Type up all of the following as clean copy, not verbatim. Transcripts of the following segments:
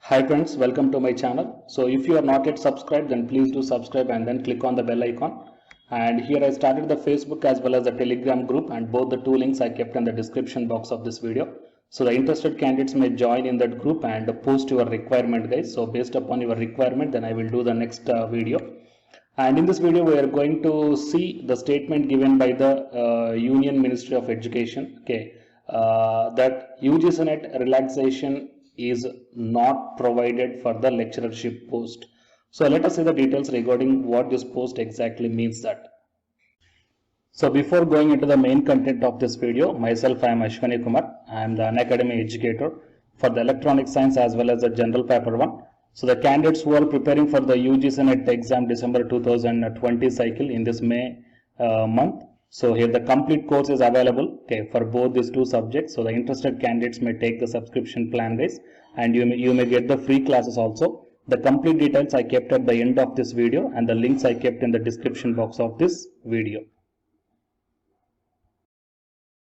Hi friends, welcome to my channel. So if you are not yet subscribed, then please do subscribe and then click on the bell icon. And here I started the Facebook as well as the Telegram group, and both the two links I kept in the description box of this video. So the interested candidates may join in that group and post your requirement, guys. So based upon your requirement, then I will do the next video. And in this video, we are going to see the statement given by the Union Ministry of Education, that UGC NET relaxation is not provided for the lecturership post. So let us see the details regarding what this post exactly means that. So before going into the main content of this video, myself I am Ashwani Kumar. I am the Unacademy educator for the electronic science as well as the general paper 1. So the candidates who are preparing for the UGC NET exam December 2020 cycle in this May month. So here the complete course is available for both these two subjects. So the interested candidates may take the subscription plan, guys, and you may get the free classes also. The complete details I kept at the end of this video, and the links I kept in the description box of this video.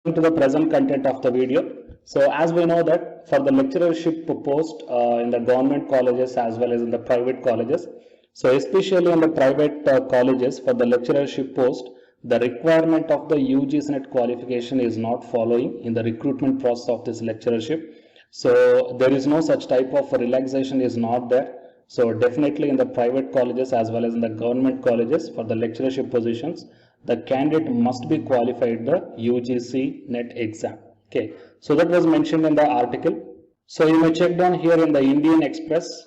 To the present content of the video. So as we know that for the lecturership post in the government colleges as well as in the private colleges, so especially in the private colleges for the lecturership post, the requirement of the UGC NET qualification is not following in the recruitment process of this lecturership. So there is no such type of relaxation is not there. So definitely in the private colleges as well as in the government colleges for the lecturership positions, the candidate must be qualified the UGC NET exam. So that was mentioned in the article. So you may check down here in the Indian Express,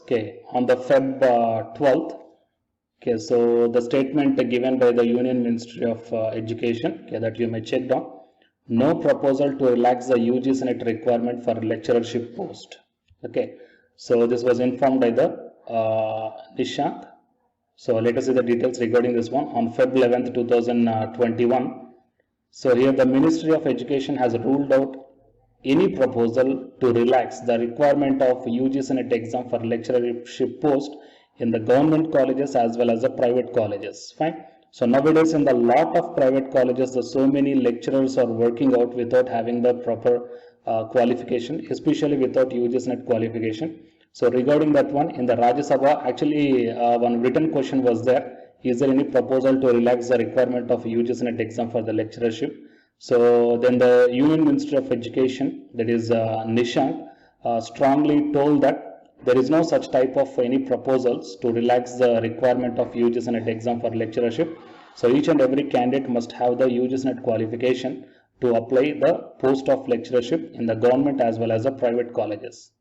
on the Feb 12th. So the statement given by the Union Ministry of Education, that you may check down. No proposal to relax the UGC NET requirement for lecturership post. So this was informed by the Nishank. So let us see the details regarding this one on Feb 11th 2021. So here the Ministry of Education has ruled out any proposal to relax the requirement of UGC NET exam for lecturership post in the government colleges as well as the private colleges. Fine. So nowadays in the lot of private colleges, so many lecturers are working out without having the proper qualification, especially without UGC NET qualification. So regarding that one, in the Rajya Sabha, actually one written question was there. Is there any proposal to relax the requirement of UGC NET exam for the lecturership? So then the Union Ministry of Education, that is Nishank, strongly told that there is no such type of any proposals to relax the requirement of UGC NET exam for lecturership. So each and every candidate must have the UGC NET qualification to apply the post of lecturership in the government as well as the private colleges.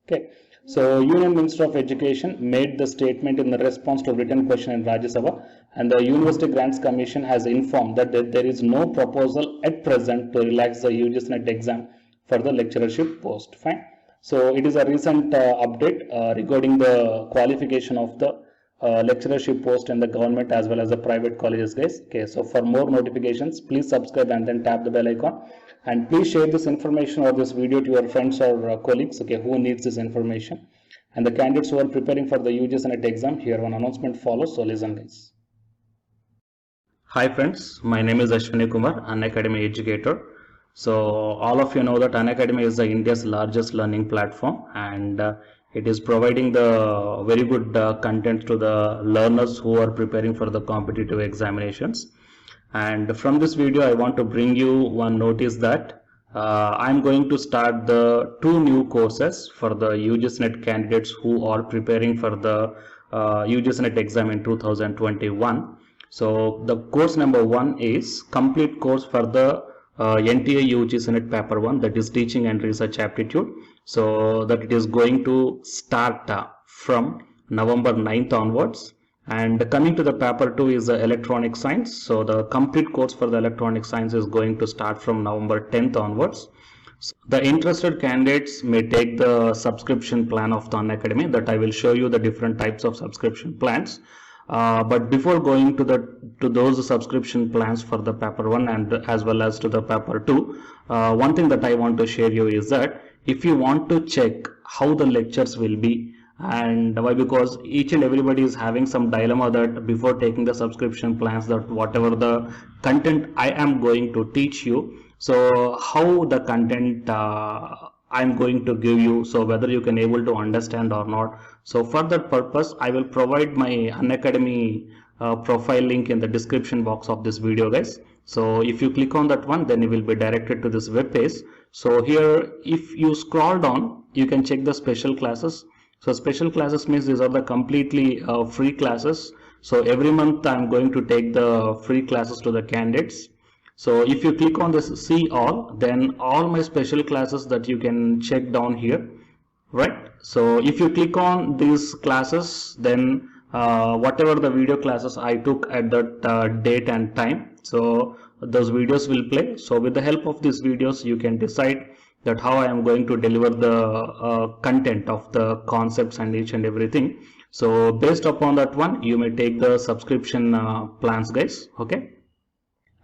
So Union Minister of Education made the statement in the response to written question in Rajya Sabha, and the University Grants Commission has informed that there is no proposal at present to relax the UGC NET exam for the lecturership post. Fine. So it is a recent update regarding the qualification of the lecturership post in the government as well as the private colleges, guys. So for more notifications, please subscribe and then tap the bell icon. And please share this information or this video to your friends or colleagues, who needs this information. And the candidates who are preparing for the UGC NET exam, here one announcement follows, so listen, guys. Hi friends, my name is Ashwani Kumar, Unacademy educator. So all of you know that Unacademy is the India's largest learning platform, and it is providing the very good content to the learners who are preparing for the competitive examinations. And from this video, I want to bring you one notice that I'm going to start the 2 new courses for the UGC NET candidates who are preparing for the UGC NET exam in 2021. So the course number 1 is complete course for the NTA UGC NET paper 1, that is teaching and research aptitude. So that it is going to start from November 9th onwards. And coming to the paper 2 is the electronic science. So the complete course for the electronic science is going to start from November 10th onwards. So the interested candidates may take the subscription plan of the Unacademy, that I will show you the different types of subscription plans. But before going to those subscription plans for the paper 1 and as well as to the paper 2, one thing that I want to share you is that if you want to check how the lectures will be, and why, because each and everybody is having some dilemma that before taking the subscription plans, that whatever the content I am going to teach you, so how the content I'm going to give you, so whether you can able to understand or not. So for that purpose, I will provide my Unacademy profile link in the description box of this video, guys. So if you click on that one, then you will be directed to this web page. So here, if you scroll down, you can check the special classes. So special classes means these are the completely free classes. So every month I'm going to take the free classes to the candidates. So if you click on this see all, then all my special classes that you can check down here, right? So if you click on these classes, then whatever the video classes I took at that date and time, so those videos will play. So with the help of these videos, you can decide that how I am going to deliver the content of the concepts and each and everything. So based upon that one, you may take the subscription plans, guys. Okay.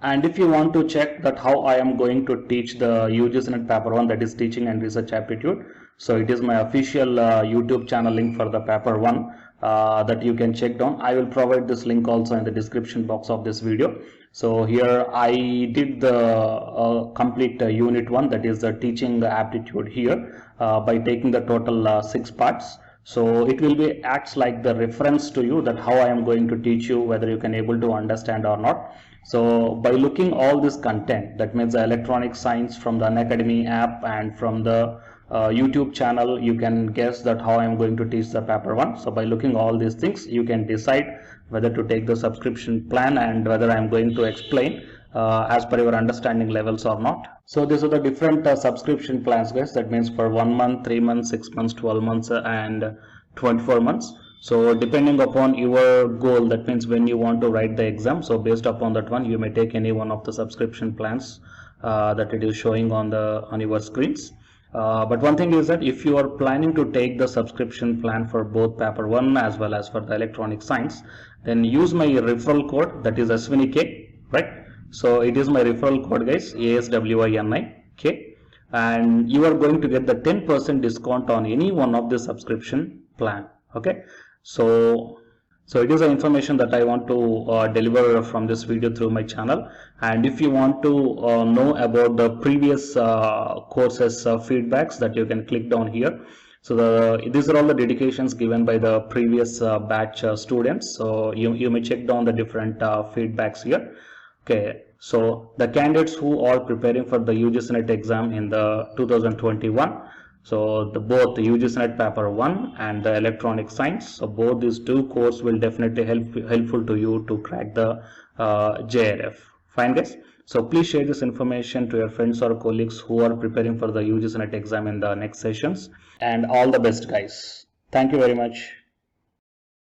And if you want to check that how I am going to teach the UGC NET paper 1, that is teaching and research aptitude, so it is my official YouTube channel link for the paper 1 that you can check down. I will provide this link also in the description box of this video. So here I did the complete unit 1, that is the teaching aptitude here by taking the total 6 parts. So it will be acts like the reference to you that how I am going to teach you, whether you can able to understand or not. So by looking all this content, that means the electronic science from the Unacademy app and from the YouTube channel, you can guess that how I am going to teach the paper 1. So by looking all these things, you can decide whether to take the subscription plan and whether I am going to explain as per your understanding levels or not. So these are the different subscription plans, guys. That means for 1 month, 3 months, 6 months, 12 months and 24 months. So depending upon your goal, that means when you want to write the exam, so based upon that one, you may take any one of the subscription plans that it is showing on your screens. But one thing is that if you are planning to take the subscription plan for both paper 1 as well as for the electronic science, then use my referral code, that is SWINIK, right? So it is my referral code, guys, ASWINIK, and you are going to get the 10% discount on any one of the subscription plan. Okay, so it is the information that I want to deliver from this video through my channel. And if you want to know about the previous courses feedbacks, that you can click down here. So these are all the dedications given by the previous batch students. So you may check down the different feedbacks here. Okay, so the candidates who are preparing for the UGC NET exam in the 2021, so both the UGC NET paper 1 and the electronic science, so both these two courses will definitely helpful to you to crack the JRF. Fine, guys. So please share this information to your friends or colleagues who are preparing for the UGC NET exam in the next sessions. And all the best, guys. Thank you very much.